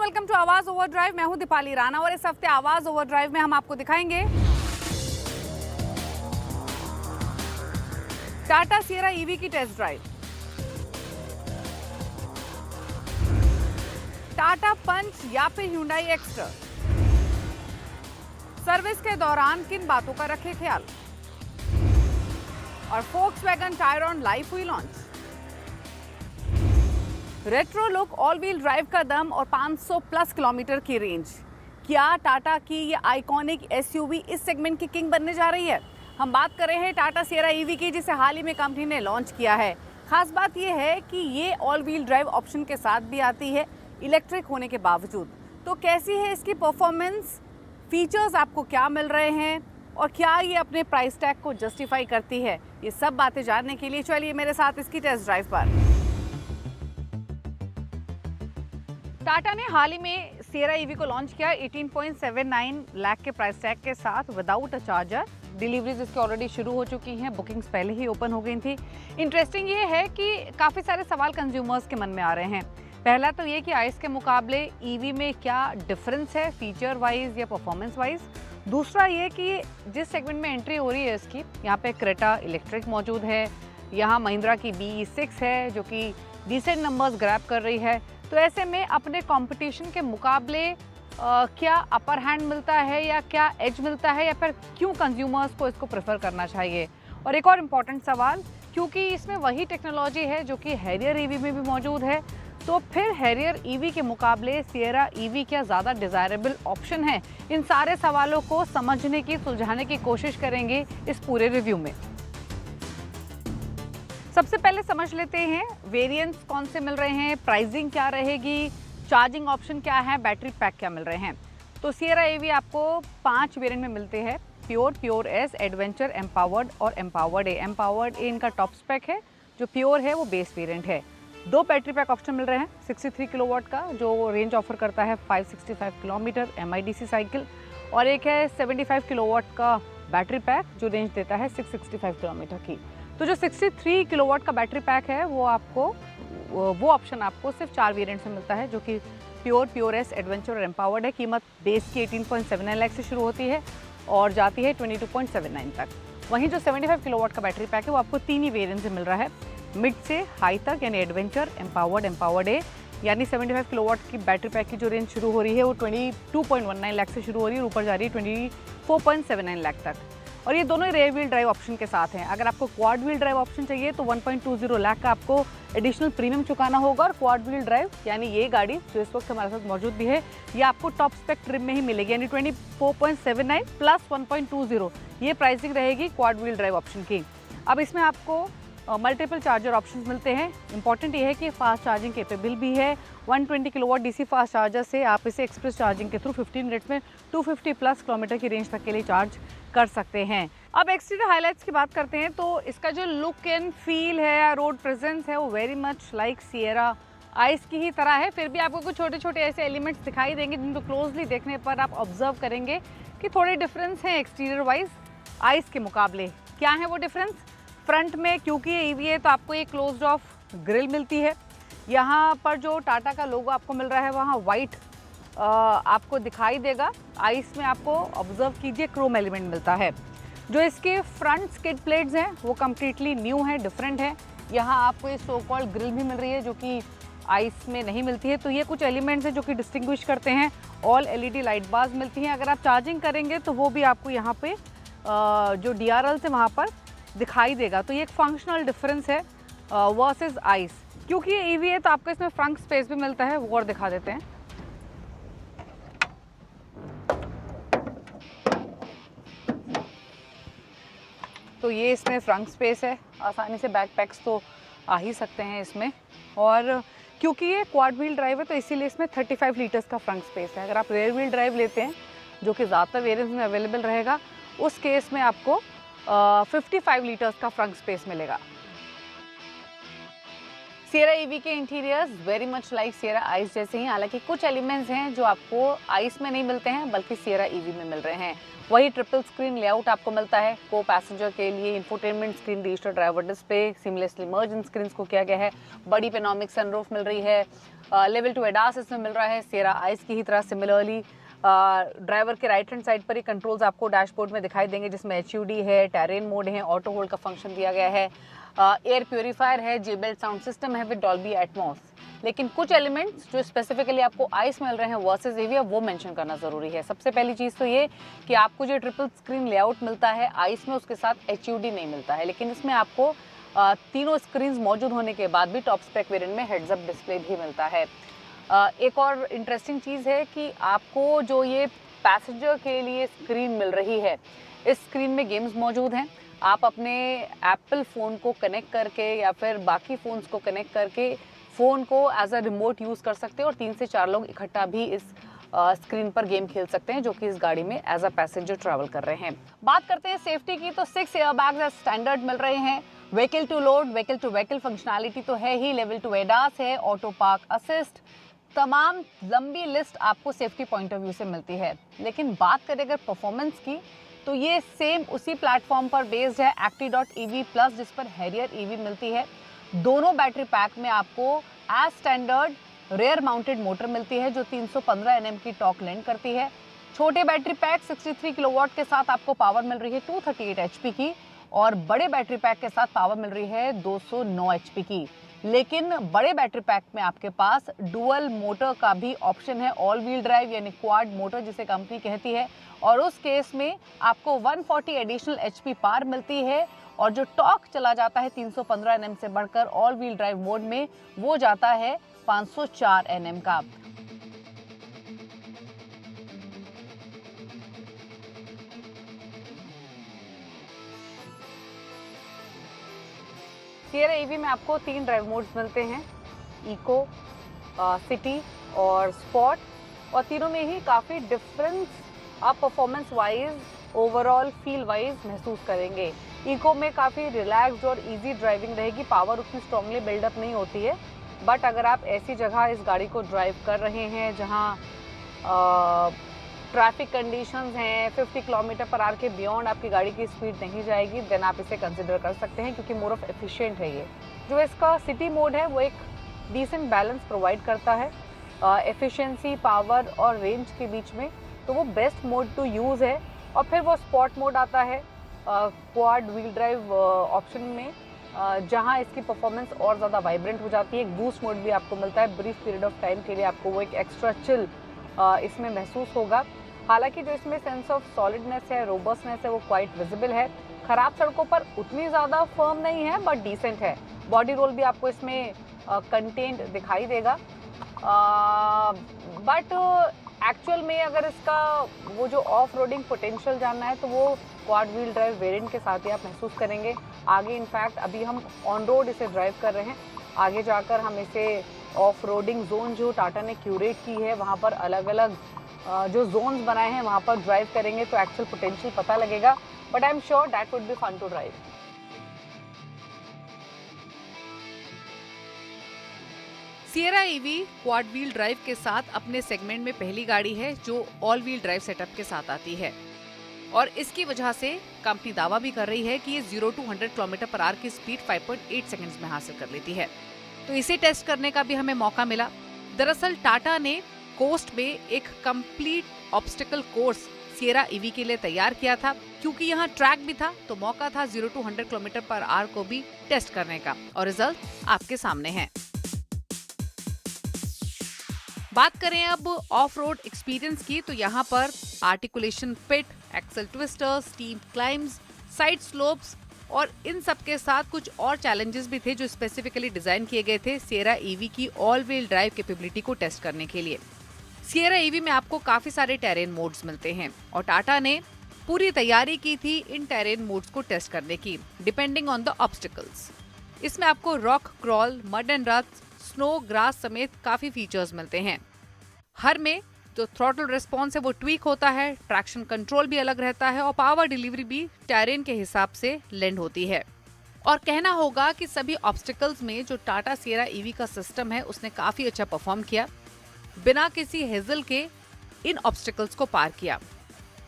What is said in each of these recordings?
Welcome to आवाज overdrive. मैं हूं दीपाली राणा और इस हफ्ते आवाज ओवरड्राइव में हम आपको दिखाएंगे टाटा सिएरा ईवी की टेस्ट ड्राइव, टाटा पंच या फिर Hyundai एक्स्ट्रा, सर्विस के दौरान किन बातों का रखे ख्याल, और Volkswagen Tayron लाइव हुई launch. Retro look, all wheel drive का दम और 500 प्लस किलोमीटर की रेंज। क्या टाटा की ये आइकॉनिक एसयूवी इस सेगमेंट की किंग बनने जा रही है? हम बात कर रहे हैं टाटा सिएरा ईवी की, जिसे हाल ही में कंपनी ने लॉन्च किया है। खास बात यह है कि ये ऑल व्हील ड्राइव ऑप्शन के साथ भी आती है, इलेक्ट्रिक होने के बावजूद। तो कैसी है इसकी परफॉर्मेंस, फीचर्स आपको क्या मिल रहे हैं और क्या ये अपने प्राइस टैग को जस्टिफाई करती है, ये सब बातें जानने के लिए चलिए मेरे साथ इसकी टेस्ट ड्राइव पर। टाटा ने हाल ही में सिएरा ईवी को लॉन्च किया 18.79 लाख के प्राइस टैग के साथ विदाउट अ चार्जर। डिलीवरीज इसकी ऑलरेडी शुरू हो चुकी हैं, बुकिंग्स पहले ही ओपन हो गई थी। इंटरेस्टिंग ये है कि काफ़ी सारे सवाल कंज्यूमर्स के मन में आ रहे हैं। पहला तो ये कि आइस के मुकाबले ईवी में क्या डिफरेंस है फीचर वाइज या परफॉर्मेंस वाइज। दूसरा ये कि जिस सेगमेंट में एंट्री हो रही है इसकी, यहाँ पे क्रेटा इलेक्ट्रिक मौजूद है, यहाँ महिंद्रा की BE6 है जो कि डिसेंट नंबर्स ग्रैब कर रही है। तो ऐसे में अपने कंपटीशन के मुकाबले क्या अपर हैंड मिलता है या क्या एज मिलता है, या फिर क्यों कंज्यूमर्स को इसको प्रेफर करना चाहिए। और एक और इम्पॉर्टेंट सवाल, क्योंकि इसमें वही टेक्नोलॉजी है जो कि हैरियर ईवी में भी मौजूद है, तो फिर हैरियर ईवी के मुकाबले सिएरा ईवी क्या ज़्यादा डिज़ायरेबल ऑप्शन है? इन सारे सवालों को समझने की, सुलझाने की कोशिश करेंगे इस पूरे रिव्यू में। सबसे पहले समझ लेते हैं वेरिएंट्स कौन से मिल रहे हैं, प्राइसिंग क्या रहेगी, चार्जिंग ऑप्शन क्या है, बैटरी पैक क्या मिल रहे हैं। तो सिएरा ईवी आपको 5 वेरिएंट में मिलते हैं, प्योर एस, एडवेंचर, एम्पावर्ड और एम्पावर्ड ए। एम्पावर्ड ए इनका टॉप स्पेक है, जो प्योर है वो बेस वेरिएंट है। 2 बैटरी पैक ऑप्शन मिल रहे हैं, 63 किलोवाट का जो रेंज ऑफर करता है 565 किलोमीटर MIDC साइकिल, और एक है 75 किलोवाट का बैटरी पैक जो रेंज देता है 665 किलोमीटर की। तो जो 63 किलोवाट का बैटरी पैक है वो ऑप्शन आपको सिर्फ 4 वेरिएंट में मिलता है, जो कि प्योर एस, एडवेंचर और एम्पावर्ड है। कीमत बेस की 18.79 लाख से शुरू होती है और जाती है 22.79 तक। वहीं जो 75 किलोवाट का बैटरी पैक है वो आपको 3 ही वेरिएंट से मिल रहा है, मिड से हाई तक, यानी एडवेंचर, एम्पावर्ड ए। यानी 75 किलोवाट की बैटरी पैक की जो रेंज शुरू हो रही है वो 22.19 लाख से शुरू हो रही है, ऊपर जा रही है 24.79 लाख तक। और ये दोनों ही रेयर व्हील ड्राइव ऑप्शन के साथ हैं। अगर आपको क्वाड व्हील ड्राइव ऑप्शन चाहिए तो 1.20 लाख का आपको एडिशनल प्रीमियम चुकाना होगा, और क्वाड व्हील ड्राइव यानी ये गाड़ी जो इस वक्त हमारे साथ मौजूद भी है, ये आपको टॉप स्पेक ट्रिम में ही मिलेगी, यानी 24.79 प्लस 1.20 ये प्राइसिंग रहेगी क्वाड व्हील ड्राइव ऑप्शन की। अब इसमें आपको मल्टीपल चार्जर ऑप्शंस मिलते हैं। इंपॉर्टेंट ये है कि फास्ट चार्जिंग केपेबल भी है। 120 किलोवाट DC फास्ट चार्जर से आप इसे एक्सप्रेस चार्जिंग के थ्रू 15 मिनट्स में 250 प्लस किलोमीटर की रेंज तक के लिए चार्ज कर सकते हैं। अब एक्सटीरियर हाइलाइट्स की बात करते हैं तो इसका जो लुक एंड फील है, रोड प्रेजेंस है, वो very much like Sierra ice की ही तरह है। फिर भी आपको कुछ छोटे छोटे ऐसे एलिमेंट्स दिखाई देंगे जिनको क्लोजली देखने पर आप ऑब्जर्व करेंगे कि थोड़े डिफरेंस हैं एक्सटीरियर वाइज आइस के मुकाबले। क्या है वो डिफरेंस? फ्रंट में क्योंकि ये ईवी है तो आपको ये क्लोज्ड ऑफ ग्रिल मिलती है। यहाँ पर जो टाटा का लोगो आपको मिल रहा है वहाँ वाइट आपको दिखाई देगा। आइस में आपको ऑब्जर्व कीजिए क्रोम एलिमेंट मिलता है। जो इसके फ्रंट स्किड प्लेट्स हैं वो कम्प्लीटली न्यू है, डिफरेंट है। यहाँ आपको ये सो कॉल्ड ग्रिल भी मिल रही है जो कि आइस में नहीं मिलती है। तो ये कुछ एलिमेंट्स हैं जो कि डिस्टिंग्विश करते हैं। ऑल LED लाइट बार्स मिलती हैं। अगर आप चार्जिंग करेंगे तो वो भी आपको यहाँ पे जो DRL से वहाँ पर दिखाई देगा। तो ये एक फंक्शनल डिफरेंस है वर्सेस आइस। क्योंकि ये ईवी है तो आपको इसमें फ्रंट स्पेस भी मिलता है, वो और दिखा देते हैं। तो ये इसमें फ्रंट स्पेस है, आसानी से बैकपैक्स तो आ ही सकते हैं इसमें। और क्योंकि ये क्वाड व्हील ड्राइव है तो इसीलिए इसमें 35 लीटर्स का फ्रंट स्पेस है। अगर आप रेयर व्हील ड्राइव लेते हैं जो कि ज़्यादातर वेरिएंट्स में अवेलेबल रहेगा, उस केस में आपको 55 लीटर्स का फ्रंट स्पेस मिलेगा। सिएरा ईवी के interiors very much like Sierra ice जैसे ही, हालांकि कुछ एलिमेंट्स हैं जो आपको आइस में नहीं मिलते हैं बल्कि सिएरा ईवी में मिल रहे हैं। वही ट्रिपल स्क्रीन लेआउट आपको मिलता है को पैसेंजर के लिए, infotainment screen, digital driver display, seamlessly मर्ज इन स्क्रीन को किया गया है, बड़ी पेनोमिक सनरूफ मिल रही है, लेवल 2 एडास इसमें मिल रहा है सिएरा आइस की ही तरह। सिमिलरली ड्राइवर के राइट हैंड साइड पर ही कंट्रोल्स आपको डैशबोर्ड में दिखाई देंगे, जिसमें HUD है, टेरेन मोड है, ऑटो होल्ड का फंक्शन दिया गया है, एयर प्योरीफायर है, JBL साउंड सिस्टम है विद डॉल्बी एटमॉस। लेकिन कुछ एलिमेंट्स जो स्पेसिफिकली आपको आइस मिल रहे हैं वर्सेस ईवी, वो मेंशन करना ज़रूरी है। सबसे पहली चीज़ तो ये कि आपको जो ट्रिपल स्क्रीन लेआउट मिलता है आइस में, उसके साथ HUD नहीं मिलता है, लेकिन इसमें आपको तीनों स्क्रीन मौजूद होने के बाद भी टॉप स्पेक वेरिएंट में हेड्स अप डिस्प्ले भी मिलता है। एक और इंटरेस्टिंग चीज़ है कि आपको जो ये पैसेंजर के लिए स्क्रीन मिल रही है, इस स्क्रीन में गेम्स मौजूद हैं। आप अपने एप्पल फ़ोन को कनेक्ट करके या फिर बाकी फ़ोन्स को कनेक्ट करके फ़ोन को एज अ रिमोट यूज़ कर सकते हैं और 3 से 4 लोग इकट्ठा भी इस स्क्रीन पर गेम खेल सकते हैं जो कि इस गाड़ी में एज अ पैसेंजर ट्रैवल कर रहे हैं। बात करते हैं सेफ्टी की, तो 6 एयरबैग्स स्टैंडर्ड मिल रहे हैं। Vehicle to load, vehicle to vehicle functionality तो है ही, लेवल 2 एडास है, ऑटो पार्क असिस्ट, तमाम लंबी लिस्ट आपको सेफ्टी पॉइंट ऑफ व्यू से मिलती है। लेकिन बात करें अगर परफॉर्मेंस की, तो ये सेम उसी प्लेटफॉर्म पर बेस्ड है Acti.EV प्लस, जिस पर हैरियर ईवी मिलती है। दोनों बैटरी पैक में आपको as standard rear mounted motor मिलती है जो 315 Nm की टॉर्क लेंड करती है। छोटे बैटरी पैक 63 किलोवाट के साथ आपको पावर मिल रही है 238 HP की, और बड़े बैटरी पैक के साथ पावर मिल रही है 209 HP की। लेकिन बड़े बैटरी पैक में आपके पास डुअल मोटर का भी ऑप्शन है, ऑल व्हील ड्राइव यानी क्वाड मोटर जिसे कंपनी कहती है, और उस केस में आपको 140 एडिशनल HP पावर मिलती है, और जो टॉर्क चला जाता है 315 Nm से बढ़कर ऑल व्हील ड्राइव मोड में, वो जाता है 504 Nm का। सिएरा ईवी में आपको 3 ड्राइव मोड्स मिलते हैं, इको, सिटी और स्पॉट, और तीनों में ही काफ़ी डिफरेंस आप performance wise, overall feel wise महसूस करेंगे। इको में काफ़ी रिलैक्स्ड और इजी ड्राइविंग रहेगी, पावर उतनी स्ट्रांगली बिल्डअप नहीं होती है, बट अगर आप ऐसी जगह इस गाड़ी को ड्राइव कर रहे हैं जहां ट्रैफिक कंडीशंस हैं, 50 km/h के बियॉन्ड आपकी गाड़ी की स्पीड नहीं जाएगी, देन आप इसे कंसिडर कर सकते हैं, क्योंकि मोर ऑफ एफिशिएंट है ये। जो इसका सिटी मोड है वो एक डिसेंट बैलेंस प्रोवाइड करता है एफिशिएंसी, पावर और रेंज के बीच में, तो वो बेस्ट मोड टू यूज़ है। और फिर वो स्पॉट मोड आता है क्वाड व्हील ड्राइव ऑप्शन में, जहां इसकी परफॉर्मेंस और ज़्यादा वाइब्रेंट हो जाती है। एक बूस्ट मोड भी आपको मिलता है, ब्रीफ पीरियड ऑफ टाइम के लिए आपको वो एक एक्स्ट्रा चिल इसमें महसूस होगा। हालांकि जो इसमें सेंस ऑफ सॉलिडनेस है, रोबस्टनेस है, वो क्वाइट विजिबल है। खराब सड़कों पर उतनी ज़्यादा फर्म नहीं है बट डिसेंट है। बॉडी रोल भी आपको इसमें कंटेंट दिखाई देगा, बट एक्चुअल में अगर इसका वो जो ऑफ रोडिंग पोटेंशियल जानना है तो वो क्वाड व्हील ड्राइव वेरिएंट के साथ ही आप महसूस करेंगे। आगे इनफैक्ट अभी हम ऑन रोड इसे ड्राइव कर रहे हैं, आगे जाकर हम इसे ऑफ रोडिंग जोन जो टाटा ने क्यूरेट की है वहाँ पर अलग अलग जो जोन्स बनाए हैं वहाँ पर ड्राइव करेंगे तो एक्चुअल पोटेंशियल पता लगेगा, but I am sure that would be fun to drive. Sierra EV quad wheel drive के साथ अपने सेगमेंट में पहली गाड़ी है जो ऑल व्हील ड्राइव सेटअप के साथ आती है, और इसकी वजह से कंपनी दावा भी कर रही है कि ये 0 to 100 km/h की स्पीड 5.8 सेकंड्स में हासिल कर लेती है। तो इसे टेस्ट करने का भी हमें मौका मिला। दरअसल टाटा ने कोस्ट में एक complete obstacle course Sierra EV के लिए तैयार किया था, क्योंकि यहाँ ट्रैक भी था तो मौका था 0 to 100 km/h को भी टेस्ट करने का, और रिजल्ट आपके सामने है। बात करें अब ऑफ रोड एक्सपीरियंस की, तो यहाँ पर articulation fit, axle twister, steep climbs, side slopes और इन सब के साथ कुछ और चैलेंजेस भी थे जो स्पेसिफिकली डिजाइन किए गए थे सिएरा ईवी की ऑल व्हील ड्राइव कैपेबिलिटी को टेस्ट करने के लिए। सिएरा ईवी में आपको काफी सारे टेरेन मोड्स मिलते हैं और टाटा ने पूरी तैयारी की थी इन टेरेन मोड्स को टेस्ट करने की, डिपेंडिंग ऑन द ऑब्स्टिकल्स। इसमें आपको rock crawl, mud and Rath, snow, grass समेत काफी फीचर्स मिलते हैं। हर में जो थ्रॉटल रिस्पॉन्स है वो ट्वीक होता है, ट्रैक्शन कंट्रोल भी अलग रहता है और पावर डिलीवरी भी टेरेन के हिसाब से लेंड होती है। और कहना होगा कि सभी ऑब्स्टिकल्स में जो टाटा सिएरा ईवी का सिस्टम है उसने काफी अच्छा परफॉर्म किया, बिना किसी हेजल के इन ऑब्स्टिकल्स को पार किया।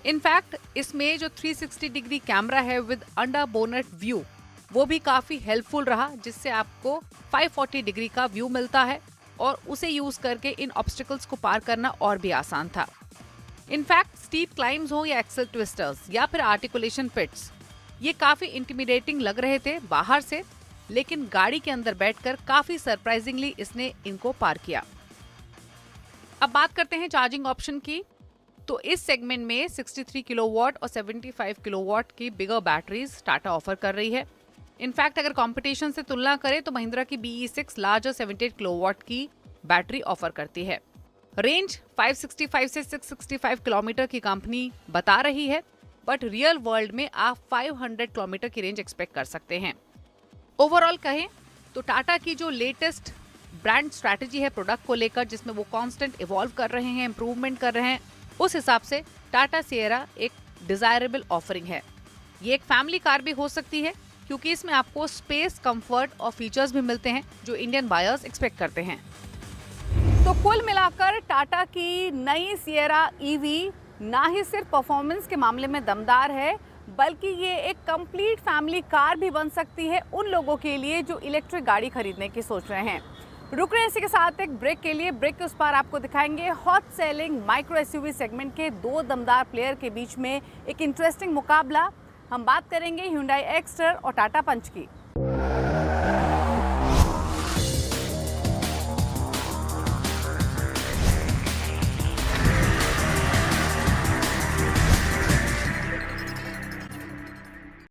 इनफैक्ट इसमें जो 360 डिग्री कैमरा है विद अंडर बोनेट व्यू वो भी काफी हेल्पफुल रहा, जिससे आपको 540 डिग्री का व्यू मिलता है और उसे यूज करके इन ऑब्स्टिकल्स को पार करना और भी आसान था। इनफैक्ट स्टीप क्लाइम्स हो या एक्सेल ट्विस्टर्स या फिर आर्टिकुलेशन पिट्स, ये काफी इंटिमिडेटिंग लग रहे थे बाहर से, लेकिन गाड़ी के अंदर बैठकर काफी सरप्राइजिंगली इसने इनको पार किया। अब बात करते हैं चार्जिंग ऑप्शन की। तो इस सेगमेंट में 63 किलोवाट और 75 किलोवाट की बिगर बैटरीज टाटा ऑफर कर रही है। इनफैक्ट अगर कंपटीशन से तुलना करें तो महिंद्रा की BE6 लार्जर 78 किलोवाट की बैटरी ऑफर करती है। रेंज 565 से 665 किलोमीटर की कंपनी बता रही है, बट रियल वर्ल्ड में आप 500 किलोमीटर की रेंज एक्सपेक्ट कर सकते हैं। ओवरऑल कहें तो टाटा की जो लेटेस्ट ब्रांड स्ट्रैटेजी है प्रोडक्ट को लेकर, जिसमें वो कांस्टेंट इवॉल्व कर रहे हैं, इंप्रूवमेंट कर रहे हैं, उस हिसाब से टाटा सिएरा एक डिजायरेबल ऑफरिंग है। ये एक फैमिली कार भी हो सकती है क्योंकि इसमें आपको स्पेस, कंफर्ट और फीचर्स भी मिलते हैं जो इंडियन बायर्स एक्सपेक्ट करते हैं। तो कुल मिलाकर टाटा की नई सिएरा ईवी ना ही सिर्फ परफॉर्मेंस के मामले में दमदार है, बल्कि ये एक कंप्लीट फैमिली कार भी बन सकती है उन लोगों के लिए जो इलेक्ट्रिक गाड़ी खरीदने की सोच रहे हैं। रुक रहे हैं इसी के साथ एक ब्रेक के लिए। ब्रेक के उस पार आपको दिखाएंगे hot selling micro SUV segment के दो दमदार प्लेयर के बीच में एक इंटरेस्टिंग मुकाबला। हम बात करेंगे Hyundai Exter और टाटा पंच की।